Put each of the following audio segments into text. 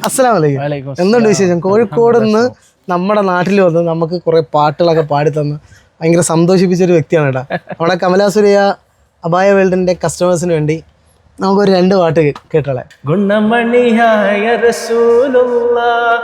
അസ്സലാമു അലൈക്കും. എന്തുണ്ട് വിശേഷം? കോഴിക്കോട് നിന്ന് നമ്മുടെ നാട്ടിൽ വന്ന് നമുക്ക് കുറെ പാട്ടുകളൊക്കെ പാടിത്തന്ന് ഭയങ്കര സന്തോഷിപ്പിച്ചൊരു വ്യക്തിയാണ് കേട്ടോ. നമ്മുടെ കമലാസുരയ്യ അബായ വേൾഡിന്റെ കസ്റ്റമേഴ്സിന് വേണ്ടി നമുക്കൊരു 2 പാട്ട് കേട്ടോളെ. ഗുണമണിയായ റസൂലുള്ളാഹ്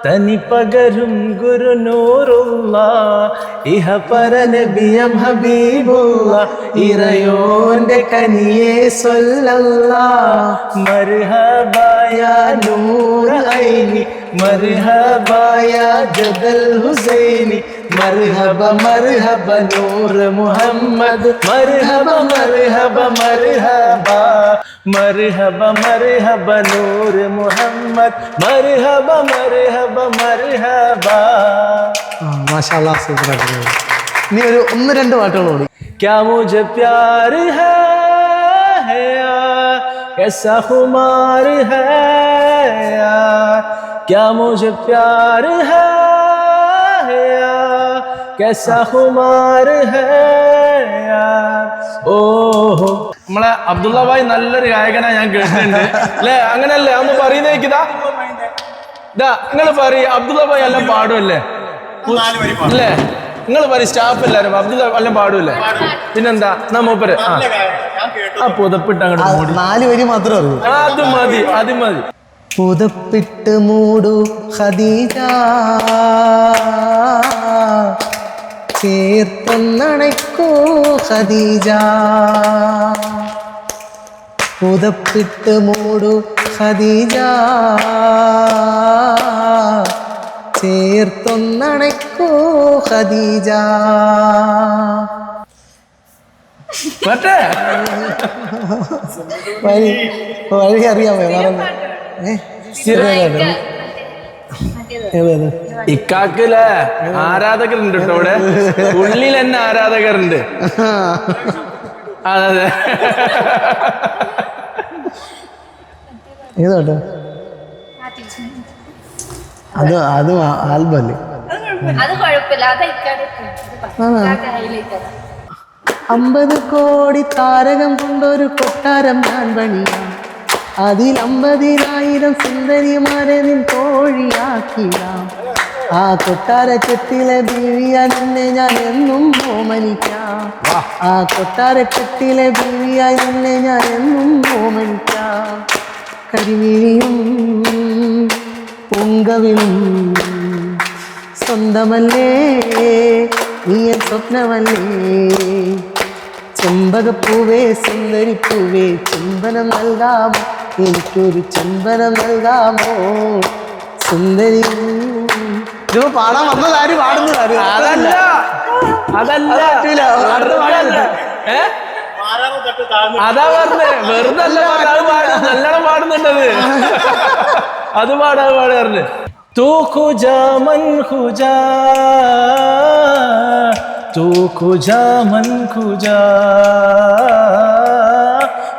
തനി പകരും ഗുരുനൂറുള്ളാഹ് ഇഹ പര നബിയം ഹബീബുള്ളാഹ് ഇറയോന്റെ കനിയേ സ്വല്ലല്ലാഹ് മർഹബായ നൂറ ഐനി മർഹബായ ജദൽ ഹുസൈനി മർഹബ മർഹബ നൂർ മുഹമ്മദ് മർഹബ മർഹബ മർഹബ മർഹബ മർഹബ നൂർ മുഹമ്മദ് മർഹബ മർഹബ മർഹബ. മാഷാ അല്ലാഹ്, സൂപ്പറായിട്ട്. നീ ഒരു 1-2 പാട്ടുകൾ ഓടി. क्या मुझे प्यार है यार कैसा खुमार है यार क्या मुझे प्यार है यार कैसा खुमार है यार. ഓഹോ, നമ്മളെ അബ്ദുള്ള ഭായ് നല്ലൊരു ഗായകനാ ഞാൻ കേട്ടിട്ടുണ്ട് അല്ലേ? അങ്ങനല്ലേ ഒന്ന് പറയുന്നേക്കിതാ നിങ്ങൾ പറയും. അബ്ദുള്ള ഭായ് എല്ലാം പാടുമല്ലേ അല്ലേ? നിങ്ങൾ പറയും സ്റ്റാഫ് എല്ലാരും അബ്ദുള്ള എല്ലാം പാടുമല്ലേ? പിന്നെന്താ മൂപ്പര് ആ പുതപ്പിട്ട് അങ്ങോട്ട് 4 വരി മാത്രമേ അറിയൂ. അത് മതി, അത് മതി. പുതപ്പിട്ട് മൂടു ഖദീജ ചേർത്തൊന്നണയ്ക്കൂ ഖദീജ പുതപ്പിട്ട് മൂടു ഖദീജ ചേർത്തൊന്നണയ്ക്കൂ ഖദീജ. വഴി അറിയാമോ? ഇക്കാക്കില്ലേ ആരാധകരുണ്ട് കേട്ടോ ഇവിടെ, ഉള്ളിൽ തന്നെ ആരാധകരുണ്ട്. അതെ ഏതോട്ടോ അത് ആൽബല്ലേ? 50 കോടി താരകം കൊണ്ടൊരു കൊട്ടാരം ഞാൻ പണിയാം, അതിൽ 50,000 സുന്ദരിമാരെ നിൻ തോഴിയാക്കിയാം. ആ കൊട്ടാരക്കെട്ടിലെ ബീവിയാൻ നിന്നെ ഞാൻ എന്നും ഓമനിക്കാം. ആ കൊട്ടാരക്കെട്ടിലെ ബീവിയായി നിന്നെ ഞാൻ എന്നും ഓമനിക്കാം. കരിമിഴിയും പൊങ്കവിളും സ്വന്തമല്ലേ, നീ എൻ സ്വപ്നമല്ലേ. ചെമ്പകപ്പൂവേ സുന്ദരിപ്പൂവേ ചുംബനം നൽകാമോ, എനിക്കൊരു ചുംബനം നൽകാമോ സുന്ദരി. ഇത് പാടാൻ വന്നതാര്? പാടുന്നതാര്? അതല്ല അതല്ല അതാ പറഞ്ഞേ, വെറുതെ നല്ലോണം പാടുന്നുണ്ടത്. അത് പാടാറ്. തൂ ഖുജാ മൻ ഖുജാ तू खुजा मन खुजा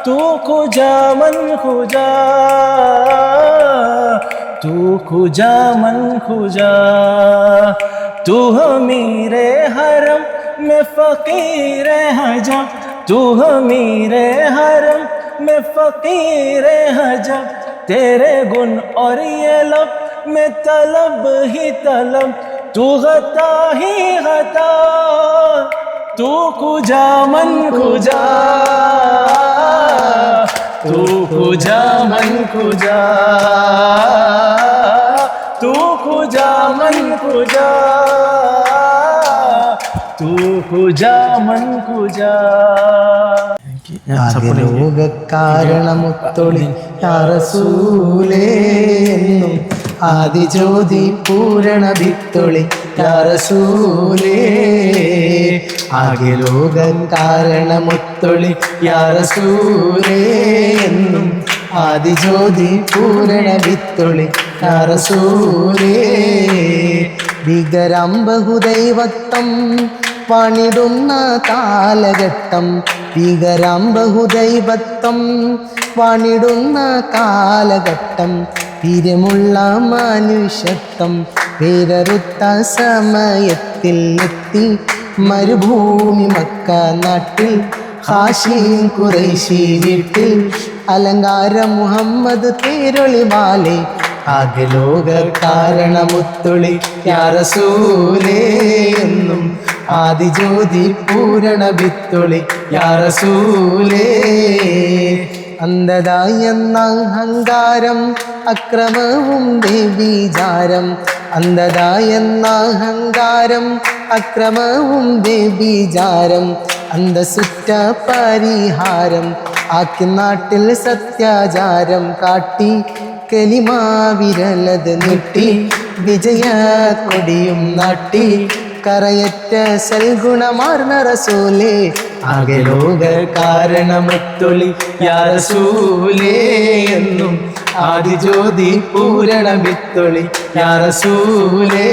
तू खुजा मन खुजा तू खुजा मन खुजा तू हमीरे हरम में फकीर हजब तू हमीरे हरम में फकीर हजब तेरे गुण और ये लब में तलब ही तलब तू गता ही गता तू खुजा मन खुजा तू खुजा मन खुजा तू खुजा मन खुजा तू खुजा मन खुजा. കാരണമുത്തൊളി യാ റസൂലേ എന്നും ആദിജ്യോതി പൂരണ ഭിത്തൊളി യാ റസൂലേ. ആകെ ലോക കാരണമുത്തൊളി യാ റസൂലേ എന്നും ആദിജ്യോതി പൂരണ ഭിത്തൊളി യാ റസൂലേ. ഭീകരം ബഹുദൈവത്വം വാണിടുന്ന കാലഘട്ടം, ഭീകരം ബഹുദൈവത്വം വാണിടുന്ന കാലഘട്ടം, വീര്യമുള്ള മനുഷ്യത്വം വേരറുത്ത സമയത്തിൽ എത്തി മരുഭൂമി മക്ക നാട്ടിൽ ഹാഷിം ഖുറൈശി വീട്ടിൽ അലങ്കാര മുഹമ്മദ് തേരൊളിമാലെ ആകെ ലോക കാരണമുത്തുളി യാ റസൂലേ എന്നും ആദിജ്യോതി പൂരണ വിത്തുളി യാ റസൂലേ. അന്ധതായി എന്ന അഹങ്കാരം അക്രമവും ദേവീചാരം, അന്ധതായി എന്ന അഹങ്കാരം അക്രമവും ദേവീചാരം, അന്തസുറ്റ പരിഹാരം ആക്കി നാട്ടിൽ സത്യാചാരം കാട്ടി കലിമാവിരലത് നീട്ടി വിജയ കൊടിയും നാട്ടി കറയറ്റ സൽഗുണമാർന്ന റസൂലേ ആകെ ലോക കാരണമുത്തുളി യാ റസൂലേ എന്നും ആദിജ്യോതി പൂരണ വിത്തുളി യാ റസൂലേ.